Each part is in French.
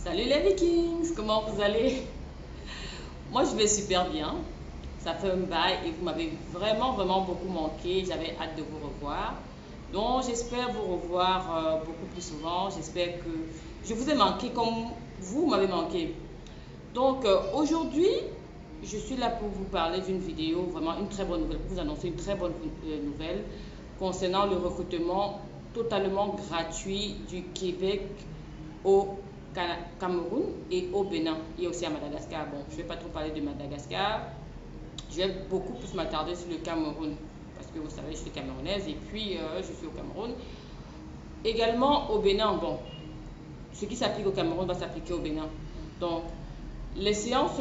Salut les Vikings, comment vous allez? Moi je vais super bien. Ça fait un bail et vous m'avez vraiment beaucoup manqué. J'avais hâte de vous revoir. Donc j'espère vous revoir beaucoup plus souvent. J'espère que je vous ai manqué comme vous m'avez manqué. Donc aujourd'hui, je suis là pour vous parler d'une vidéo, vraiment une très bonne nouvelle, pour vous annoncer une très bonne nouvelle concernant le recrutement totalement gratuit du Québec au Cameroun et au Bénin et aussi à Madagascar. Bon, je ne vais pas trop parler de Madagascar. Je vais beaucoup plus m'attarder sur le Cameroun parce que vous savez, je suis camerounaise et puis je suis au Cameroun. Également au Bénin, bon, ce qui s'applique au Cameroun va s'appliquer au Bénin. Donc, les séances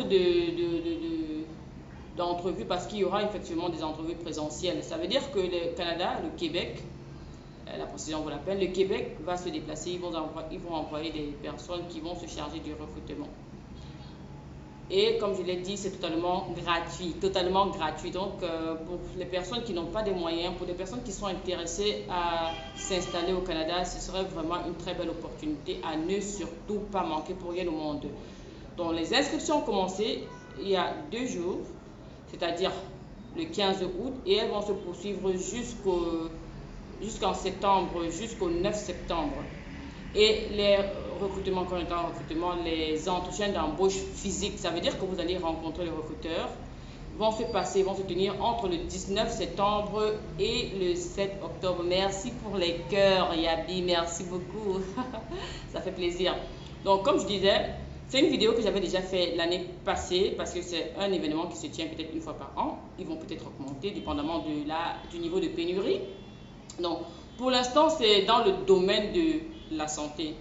d'entrevue, parce qu'il y aura effectivement des entrevues présentielles, ça veut dire que le Canada, le Québec, la précision vous l'appelle, le Québec va se déplacer, ils vont envoyer des personnes qui vont se charger du recrutement. Et comme je l'ai dit, c'est totalement gratuit. Donc, pour les personnes qui n'ont pas de moyens, pour les personnes qui sont intéressées à s'installer au Canada, ce serait vraiment une très belle opportunité à ne surtout pas manquer pour rien au monde. Donc, les inscriptions ont commencé il y a 2 jours, c'est-à-dire le 15 août, et elles vont se poursuivre jusqu'en septembre, jusqu'au 9 septembre. Et les recrutements, quand on est en recrutement, les entretiens d'embauche physique, ça veut dire que vous allez rencontrer les recruteurs, vont se tenir entre le 19 septembre et le 7 octobre. Merci pour les cœurs, Yabi, merci beaucoup. Ça fait plaisir. Donc, comme je disais, c'est une vidéo que j'avais déjà fait l'année passée parce que c'est un événement qui se tient peut-être une fois par an. Ils vont peut-être augmenter dépendamment du niveau de pénurie. Donc, pour l'instant, c'est dans le domaine de la santé.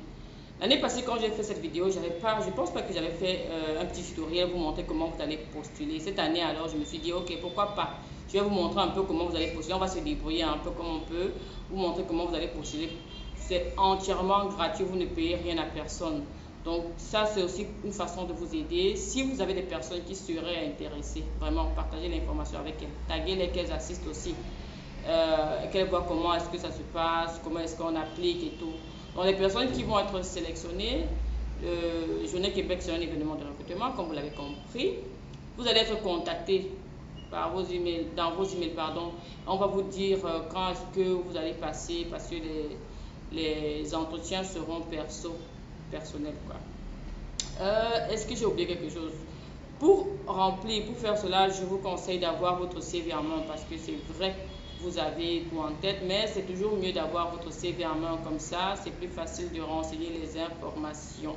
L'année passée, quand j'ai fait cette vidéo, je ne pense pas que j'avais fait un petit tutoriel pour vous montrer comment vous allez postuler. Cette année, alors, je me suis dit, ok, pourquoi pas. Je vais vous montrer un peu comment vous allez postuler. On va se débrouiller un peu comme on peut. Vous montrer comment vous allez postuler. C'est entièrement gratuit, vous ne payez rien à personne. Donc, ça, c'est aussi une façon de vous aider. Si vous avez des personnes qui seraient intéressées, vraiment, partagez l'information avec elles. Taguez-les qu'elles assistent aussi. Qu'elles voient comment est-ce que ça se passe, comment est-ce qu'on applique et tout. Donc, les personnes qui vont être sélectionnées, le Journée Québec, c'est un événement de recrutement, comme vous l'avez compris. Vous allez être contacté par vos emails, dans vos emails, pardon. On va vous dire quand est-ce que vous allez passer, parce que les entretiens seront personnels, quoi. Est-ce que j'ai oublié quelque chose? Pour faire cela, je vous conseille d'avoir votre CV en main parce que c'est vrai que vous avez tout en tête, mais c'est toujours mieux d'avoir votre CV en main comme ça. C'est plus facile de renseigner les informations.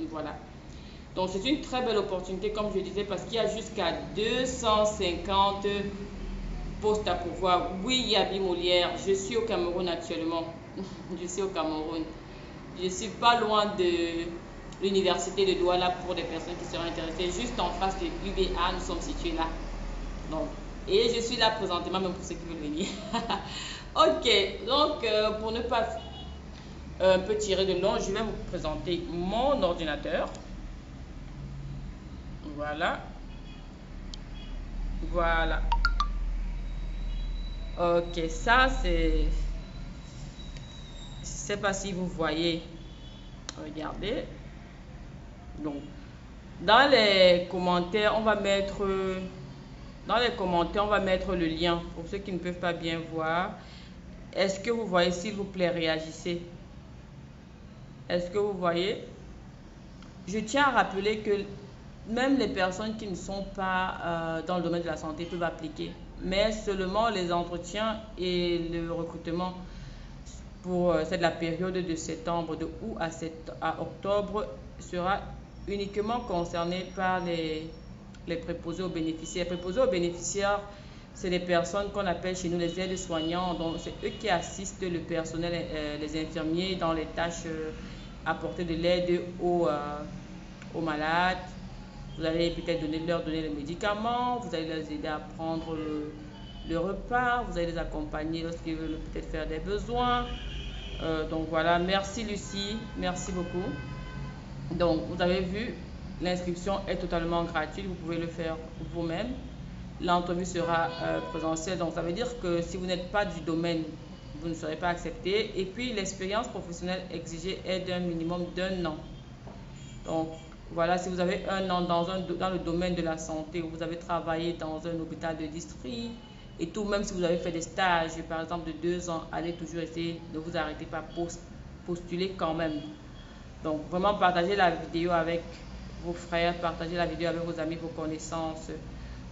Voilà. Donc, c'est une très belle opportunité, comme je disais, parce qu'il y a jusqu'à 250 postes à pourvoir. Oui, Yabi Molière, je suis au Cameroun actuellement. Je suis au Cameroun. Je ne suis pas loin de l'université de Douala pour des personnes qui seraient intéressées. Juste en face de UBA, nous sommes situés là. Donc, et je suis là présentement, même pour ceux qui veulent venir. Ok, donc pour ne pas un peu tirer de long, je vais vous présenter mon ordinateur. Voilà. Voilà. Ok, ça c'est... Je ne sais pas si vous voyez. Regardez. Donc, dans les commentaires, on va mettre le lien pour ceux qui ne peuvent pas bien voir. Est-ce que vous voyez, s'il vous plaît, réagissez. Est-ce que vous voyez? Je tiens à rappeler que même les personnes qui ne sont pas dans le domaine de la santé peuvent appliquer, mais seulement les entretiens et le recrutement pour c'est de la période de septembre, de août à octobre, sera uniquement concerné par les préposés aux bénéficiaires. Les préposés aux bénéficiaires, c'est des personnes qu'on appelle chez nous les aides-soignants. Donc, c'est eux qui assistent le personnel, les infirmiers dans les tâches apporter de l'aide aux malades. Vous allez peut-être leur donner les médicaments, vous allez les aider à prendre le repas, vous allez les accompagner lorsqu'ils veulent peut-être faire des besoins. Donc voilà, merci Lucie, merci beaucoup. Donc vous avez vu, l'inscription est totalement gratuite, vous pouvez le faire vous-même. L'entrevue sera présentielle, donc ça veut dire que si vous n'êtes pas du domaine, vous ne serez pas accepté. Et puis l'expérience professionnelle exigée est d'un minimum d'1 an. Donc, voilà, si vous avez un an dans le domaine de la santé, vous avez travaillé dans un hôpital de district et tout, même si vous avez fait des stages, par exemple, de 2 ans, allez toujours essayer, ne vous arrêtez pas, postuler quand même. Donc, vraiment, partagez la vidéo avec vos frères, partagez la vidéo avec vos amis, vos connaissances.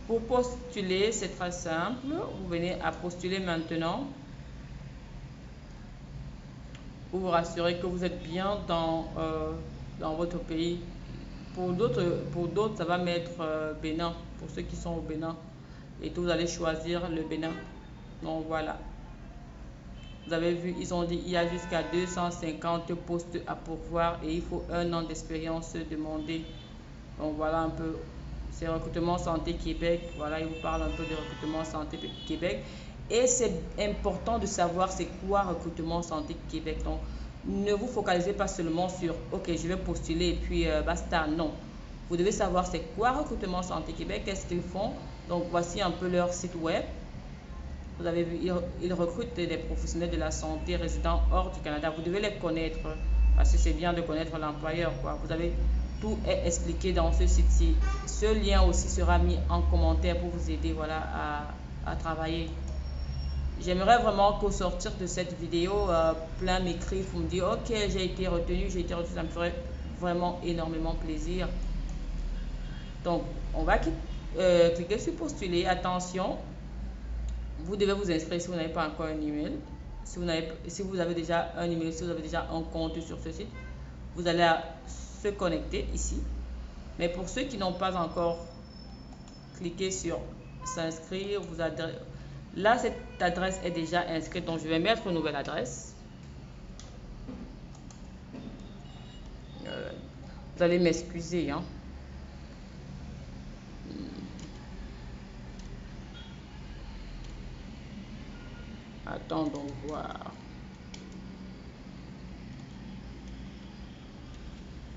Pour postuler, c'est très simple. Vous venez à postuler maintenant. Vous vous rassurez que vous êtes bien dans votre pays. Pour d'autres, ça va mettre Bénin, pour ceux qui sont au Bénin. Et vous allez choisir le Bénin. Donc voilà. Vous avez vu, ils ont dit qu'il y a jusqu'à 250 postes à pourvoir et il faut 1 an d'expérience demandée. Donc voilà un peu, c'est Recrutement Santé Québec. Voilà, il vous parle un peu de Recrutement Santé Québec. Et c'est important de savoir c'est quoi Recrutement Santé Québec. Donc, ne vous focalisez pas seulement sur « Ok, je vais postuler et puis basta ». Non. Vous devez savoir c'est quoi Recrutement Santé Québec, qu'est-ce qu'ils font. Donc, voici un peu leur site web. Vous avez vu, ils recrutent des professionnels de la santé résidant hors du Canada. Vous devez les connaître parce que c'est bien de connaître l'employeur. Vous avez tout est expliqué dans ce site-ci. Ce lien aussi sera mis en commentaire pour vous aider voilà, à travailler. J'aimerais vraiment qu'au sortir de cette vidéo, plein m'écrivent pour me dire « Ok, j'ai été retenu, ça me ferait vraiment énormément plaisir. » Donc, on va cliquer sur postuler. Attention, vous devez vous inscrire si vous n'avez pas encore un email. Si vous avez déjà un email, si vous avez déjà un compte sur ce site, vous allez se connecter ici. Mais pour ceux qui n'ont pas encore cliqué sur s'inscrire, là, cette adresse est déjà inscrite, donc je vais mettre une nouvelle adresse. Vous allez m'excuser, hein. Attendons voir.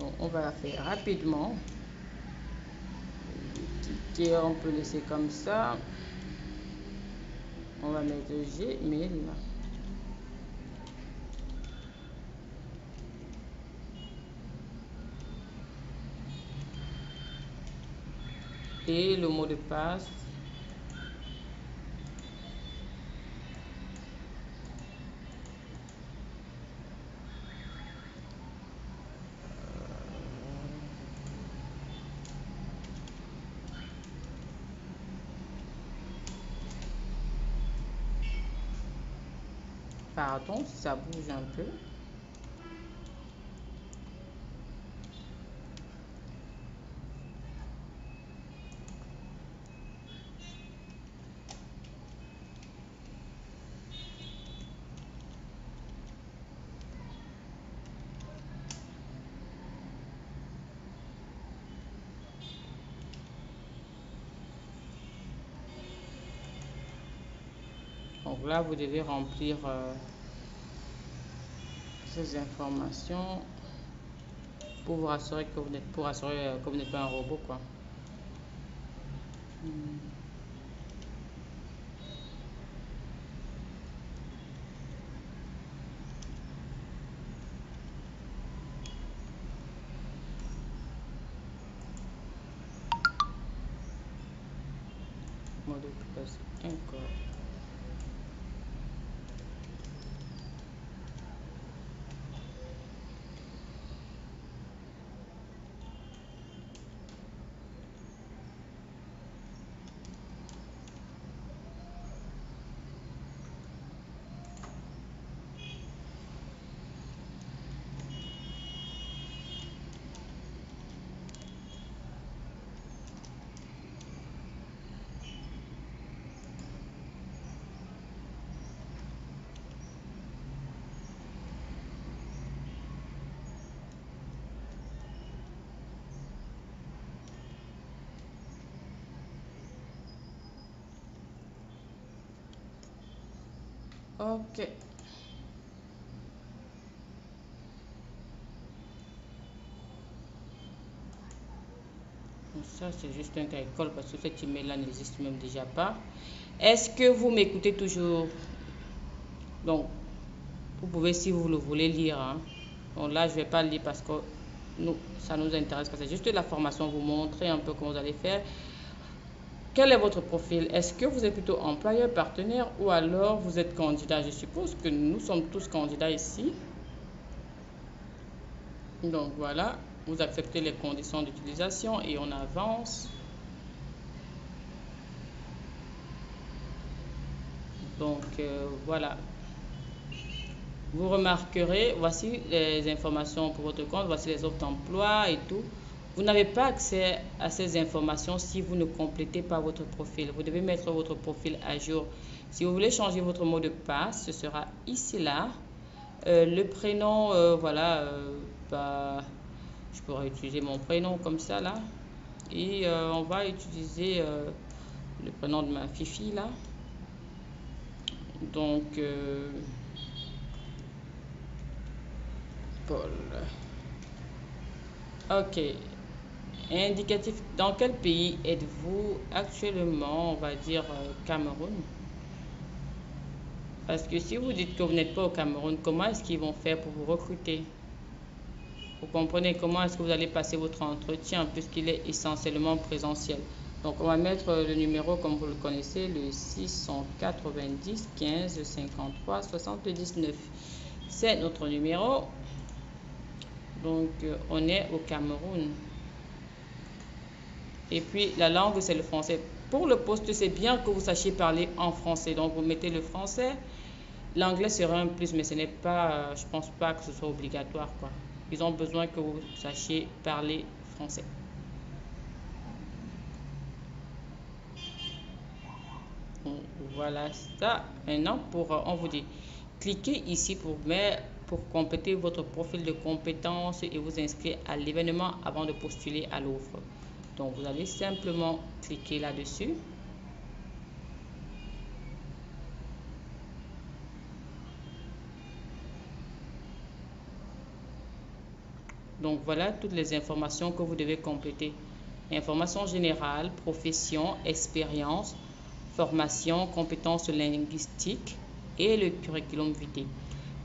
Donc, on va la faire rapidement. On peut laisser comme ça. On va mettre Gmail. Et le mot de passe. Pardon si ça bouge un peu. Donc là, vous devez remplir ces informations pour vous rassurer que vous n'êtes pas un robot, quoi. Mot de passe encore. Ok. Ça, c'est juste un calcul parce que cet email-là n'existe même déjà pas. Est-ce que vous m'écoutez toujours? Donc, vous pouvez, si vous le voulez, lire. Hein. Bon, là, je ne vais pas lire parce que nous, ça nous intéresse pas. C'est juste la formation, vous montrer un peu comment vous allez faire. Quel est votre profil? Est-ce que vous êtes plutôt employeur, partenaire ou alors vous êtes candidat? Je suppose que nous sommes tous candidats ici. Donc voilà, vous acceptez les conditions d'utilisation et on avance. Donc voilà. Vous remarquerez, voici les informations pour votre compte, voici les offres d'emploi et tout. Vous n'avez pas accès à ces informations si vous ne complétez pas votre profil. Vous devez mettre votre profil à jour. Si vous voulez changer votre mot de passe, ce sera ici là. Le prénom, voilà, je pourrais utiliser mon prénom comme ça là. Et on va utiliser le prénom de ma fifi là. Donc, Paul. Ok. Indicatif. Dans quel pays êtes-vous actuellement? On va dire Cameroun. Parce que si vous dites que vous n'êtes pas au Cameroun, comment est-ce qu'ils vont faire pour vous recruter? Vous comprenez comment est-ce que vous allez passer votre entretien puisqu'il est essentiellement présentiel. Donc on va mettre le numéro comme vous le connaissez, le 690 15 53 79. C'est notre numéro. Donc on est au Cameroun. Et puis la langue c'est le français. Pour le poste, c'est bien que vous sachiez parler en français. Donc vous mettez le français. L'anglais sera un plus, mais ce n'est pas, je pense pas que ce soit obligatoire, quoi. Ils ont besoin que vous sachiez parler français. Donc, voilà ça. Maintenant, on vous dit, cliquez ici pour compléter votre profil de compétences et vous inscrire à l'événement avant de postuler à l'offre. Donc, vous allez simplement cliquer là-dessus. Donc, voilà toutes les informations que vous devez compléter. Information générale, profession, expérience, formation, compétences linguistiques et le curriculum vitae.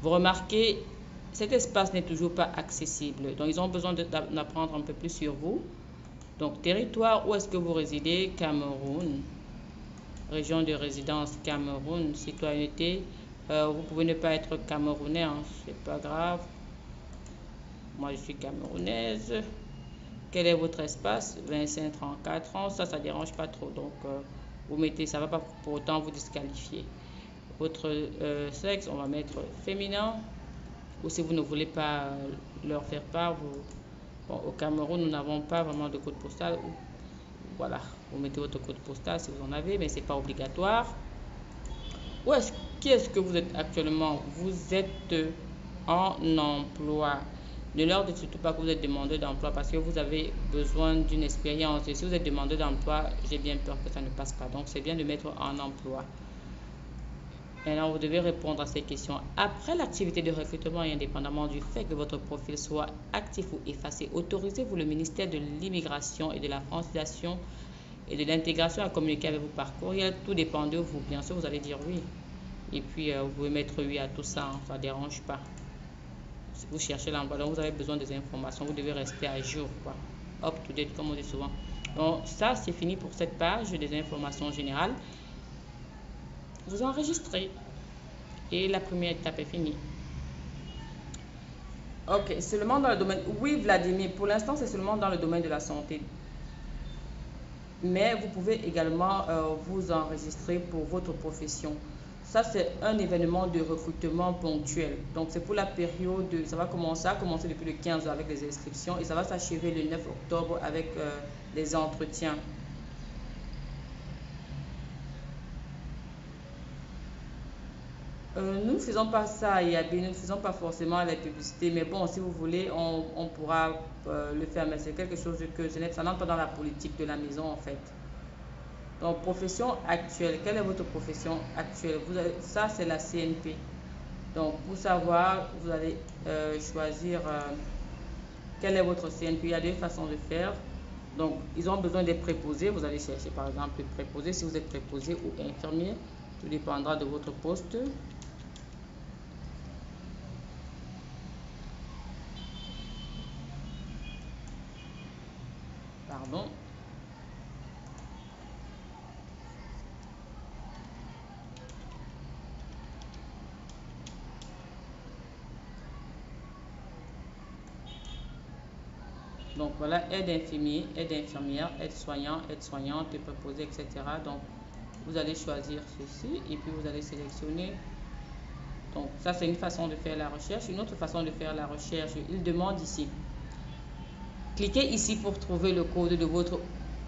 Vous remarquez, cet espace n'est toujours pas accessible. Donc, ils ont besoin d'apprendre un peu plus sur vous. Donc, territoire, où est-ce que vous résidez? Cameroun. Région de résidence, Cameroun. Citoyenneté, vous pouvez ne pas être camerounais, hein, c'est pas grave. Moi, je suis camerounaise. Quel est votre espace? 25-34 ans, ça ne dérange pas trop. Donc, vous mettez, ça ne va pas pour autant vous disqualifier. Votre sexe, on va mettre féminin. Ou si vous ne voulez pas leur faire part, bon, au Cameroun, nous n'avons pas vraiment de code postal. Voilà, vous mettez votre code postal si vous en avez, mais ce n'est pas obligatoire. Qui est-ce que vous êtes actuellement? Vous êtes en emploi. Ne leur dites surtout pas que vous êtes demandeur d'emploi parce que vous avez besoin d'une expérience. Et si vous êtes demandeur d'emploi, j'ai bien peur que ça ne passe pas. Donc, c'est bien de mettre en emploi. Maintenant, vous devez répondre à ces questions. Après l'activité de recrutement et indépendamment du fait que votre profil soit actif ou effacé, autorisez-vous le ministère de l'Immigration et de la Francisation et de l'Intégration à communiquer avec vous par courriel? Tout dépend de vous. Bien sûr, vous allez dire oui. Et puis, vous pouvez mettre oui à tout ça. Hein, ça ne dérange pas. Si vous cherchez l'emploi, donc vous avez besoin des informations. Vous devez rester à jour, quoi. Up to date, comme on dit souvent. Donc, ça, c'est fini pour cette page des informations générales. Vous enregistrez et la première étape est finie. Ok, seulement dans le domaine. Oui, Vladimir, pour l'instant, c'est seulement dans le domaine de la santé. Mais vous pouvez également vous enregistrer pour votre profession. Ça, c'est un événement de recrutement ponctuel. Donc, c'est pour la période, ça va commencer depuis le 15 avec les inscriptions et ça va s'achever le 9 octobre avec les entretiens. Nous ne faisons pas ça, Yabi, nous ne faisons pas forcément les publicités, mais bon, si vous voulez, on pourra le faire, mais c'est quelque chose que ça n'entre pas dans la politique de la maison en fait. Donc, profession actuelle, quelle est votre profession actuelle? Ça, c'est la CNP. Donc, pour savoir, vous allez choisir quelle est votre CNP. Il y a deux façons de faire. Donc, ils ont besoin des préposés. Vous allez chercher par exemple préposé si vous êtes préposé ou infirmier. Tout dépendra de votre poste. pardon. Donc voilà, aide infirmier, aide infirmière, aide soignant, aide soignante, préposé, etc. Donc vous allez choisir ceci et puis vous allez sélectionner. Donc ça c'est une façon de faire la recherche. Une autre façon de faire la recherche, il demande ici. Cliquez ici pour trouver le code de votre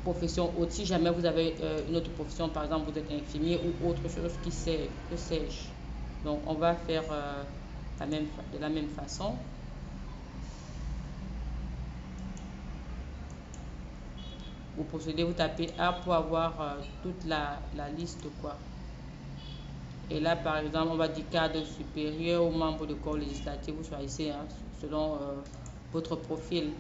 profession. Ou si jamais vous avez une autre profession, par exemple vous êtes infirmier ou autre chose, que sais-je. Donc on va faire de la même façon. Vous procédez, vous tapez A pour avoir toute la liste quoi. Et là par exemple on va dire cadre supérieur ou membre de corps législatif, vous choisissez selon votre profil.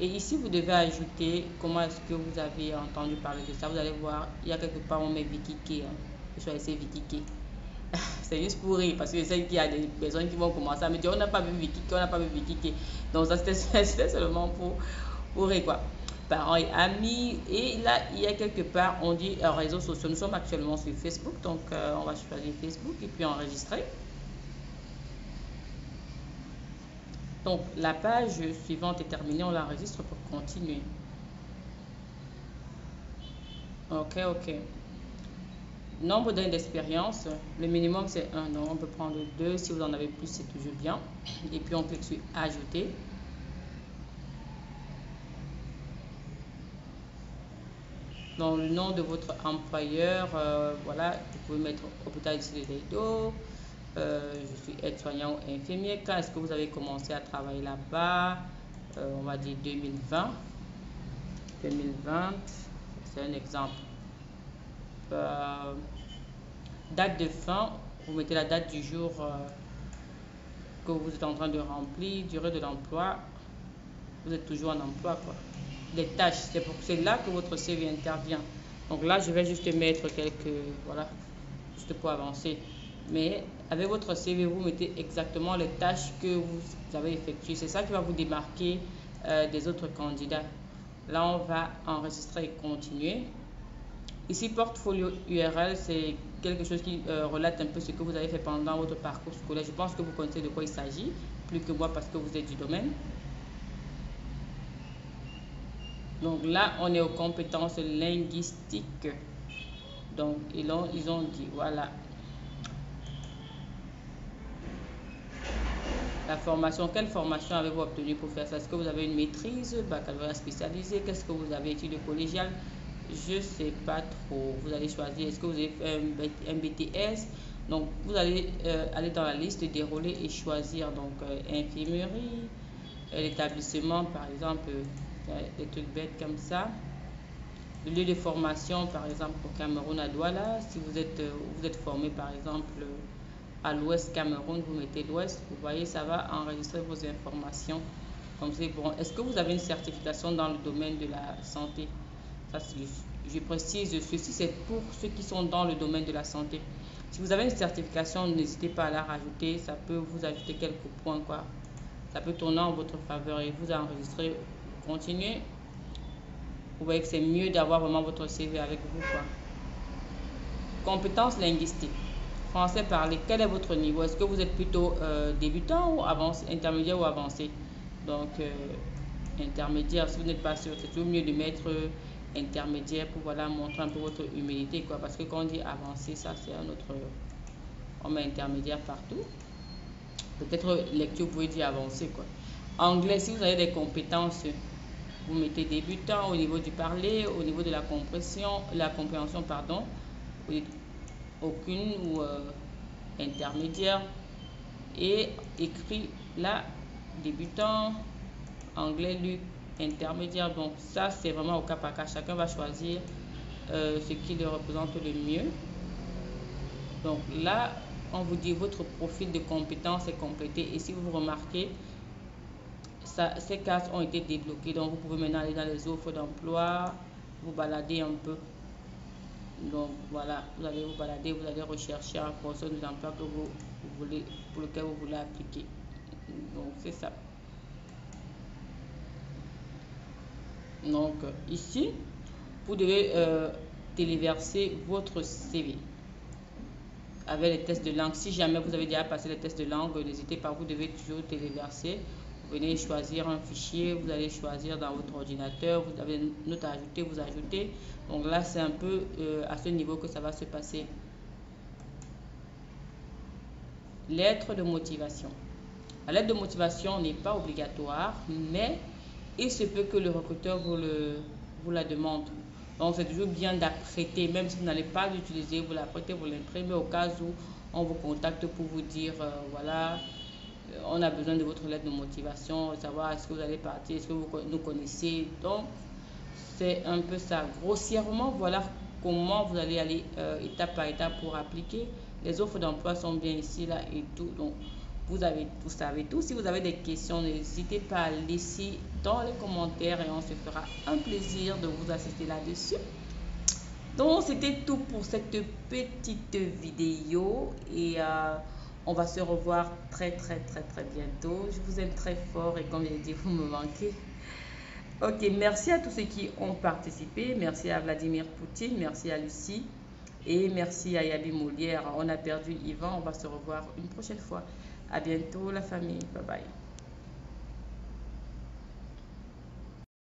Et ici vous devez ajouter comment est-ce que vous avez entendu parler de ça. Vous allez voir, il y a quelque part on met Vikike. Vous choisissez Vikike. C'est juste pour rire parce que je sais qu'il y a des personnes qui vont commencer à me dire on n'a pas vu Vikike, on n'a pas vu Vikike. Donc ça c'était seulement pour rire quoi. Parents et amis, et là il y a quelque part on dit réseaux sociaux. Nous sommes actuellement sur Facebook, donc on va choisir Facebook et puis enregistrer. Donc la page suivante est terminée, on l'enregistre pour continuer. Ok. Nombre d'années d'expérience, le minimum c'est 1 an, on peut prendre 2, si vous en avez plus c'est toujours bien. Et puis on clique sur ajouter. Dans le nom de votre employeur, voilà, vous pouvez mettre hôpital ici de Dedo. Je suis aide-soignant ou infirmier. Quand est-ce que vous avez commencé à travailler là-bas? On va dire 2020. 2020, c'est un exemple. Date de fin, vous mettez la date du jour que vous êtes en train de remplir, durée de l'emploi. Vous êtes toujours en emploi quoi. Les tâches, c'est là que votre CV intervient. Donc là, je vais juste mettre voilà, juste pour avancer. Mais avec votre CV, vous mettez exactement les tâches que vous avez effectuées. C'est ça qui va vous démarquer des autres candidats. Là, on va enregistrer et continuer. Ici, portfolio URL, c'est quelque chose qui relate un peu ce que vous avez fait pendant votre parcours scolaire. Je pense que vous connaissez de quoi il s'agit, plus que moi parce que vous êtes du domaine. Donc là, on est aux compétences linguistiques. Donc, ils ont dit, voilà. La formation, quelle formation avez-vous obtenue pour faire ça? Est-ce que vous avez une maîtrise, baccalauréat spécialisé? Qu'est-ce que vous avez étudié collégial? Je ne sais pas trop. Vous allez choisir, est-ce que vous avez fait un BTS? Donc, vous allez aller dans la liste, dérouler et choisir. Donc, infirmerie, l'établissement, par exemple, des trucs bêtes comme ça. Le lieu de formation, par exemple, au Cameroun, à Douala. Si vous êtes formé, par exemple, à l'ouest Cameroun, vous mettez l'ouest. Vous voyez, ça va enregistrer vos informations. Comme c'est bon. Est-ce que vous avez une certification dans le domaine de la santé? Ça, je précise, ceci c'est pour ceux qui sont dans le domaine de la santé. Si vous avez une certification, n'hésitez pas à la rajouter. Ça peut vous ajouter quelques points, quoi. Ça peut tourner en votre faveur et vous enregistrer. Continuez. Vous voyez que c'est mieux d'avoir vraiment votre CV avec vous, quoi. Compétences linguistiques. Français parlé, quel est votre niveau? Est-ce que vous êtes plutôt débutant ou avancé, intermédiaire ou avancé? Donc, intermédiaire, si vous n'êtes pas sûr, c'est toujours mieux de mettre intermédiaire pour voilà, montrer un peu votre humilité, quoi. Parce que quand on dit avancé, ça c'est un autre. On met intermédiaire partout. Peut-être lecture, vous pouvez dire avancé, quoi. Anglais, si vous avez des compétences, vous mettez débutant au niveau du parler, au niveau de la compréhension, pardon. Aucune ou intermédiaire, et écrit là débutant, anglais lu intermédiaire. Donc ça c'est vraiment au cas par cas, chacun va choisir ce qui le représente le mieux. Donc là on vous dit votre profil de compétences est complété, et si vous remarquez ces cases ont été débloquées, donc vous pouvez maintenant aller dans les offres d'emploi, vous balader un peu. Donc voilà, vous allez vous balader, vous allez rechercher en fonction des emplois que vous voulez, pour lequel vous voulez appliquer. Donc c'est ça. Donc ici, vous devez téléverser votre CV avec les tests de langue. Si jamais vous avez déjà passé les tests de langue, n'hésitez pas, vous devez toujours téléverser. Vous venez choisir un fichier, vous allez choisir dans votre ordinateur, vous avez une note à ajouter, vous ajoutez. Donc là, c'est un peu à ce niveau que ça va se passer. Lettre de motivation. La lettre de motivation n'est pas obligatoire, mais il se peut que le recruteur vous la demande. Donc, c'est toujours bien d'apprêter, même si vous n'allez pas l'utiliser, vous l'apprêtez, vous l'imprimez au cas où on vous contacte pour vous dire, voilà, on a besoin de votre lettre de motivation, savoir est-ce que vous allez partir, est-ce que vous nous connaissez. Donc, c'est un peu ça. Grossièrement, voilà comment vous allez aller étape par étape pour appliquer. Les offres d'emploi sont bien ici, là et tout. Donc, vous savez tout. Si vous avez des questions, n'hésitez pas à laisser dans les commentaires et on se fera un plaisir de vous assister là-dessus. Donc, c'était tout pour cette petite vidéo et on va se revoir très bientôt. Je vous aime très fort et comme je l'ai dit, vous me manquez. Ok, merci à tous ceux qui ont participé. Merci à Vladimir Poutine, merci à Lucie et merci à Yabi Molière. On a perdu Yvan, on va se revoir une prochaine fois. À bientôt la famille, bye bye.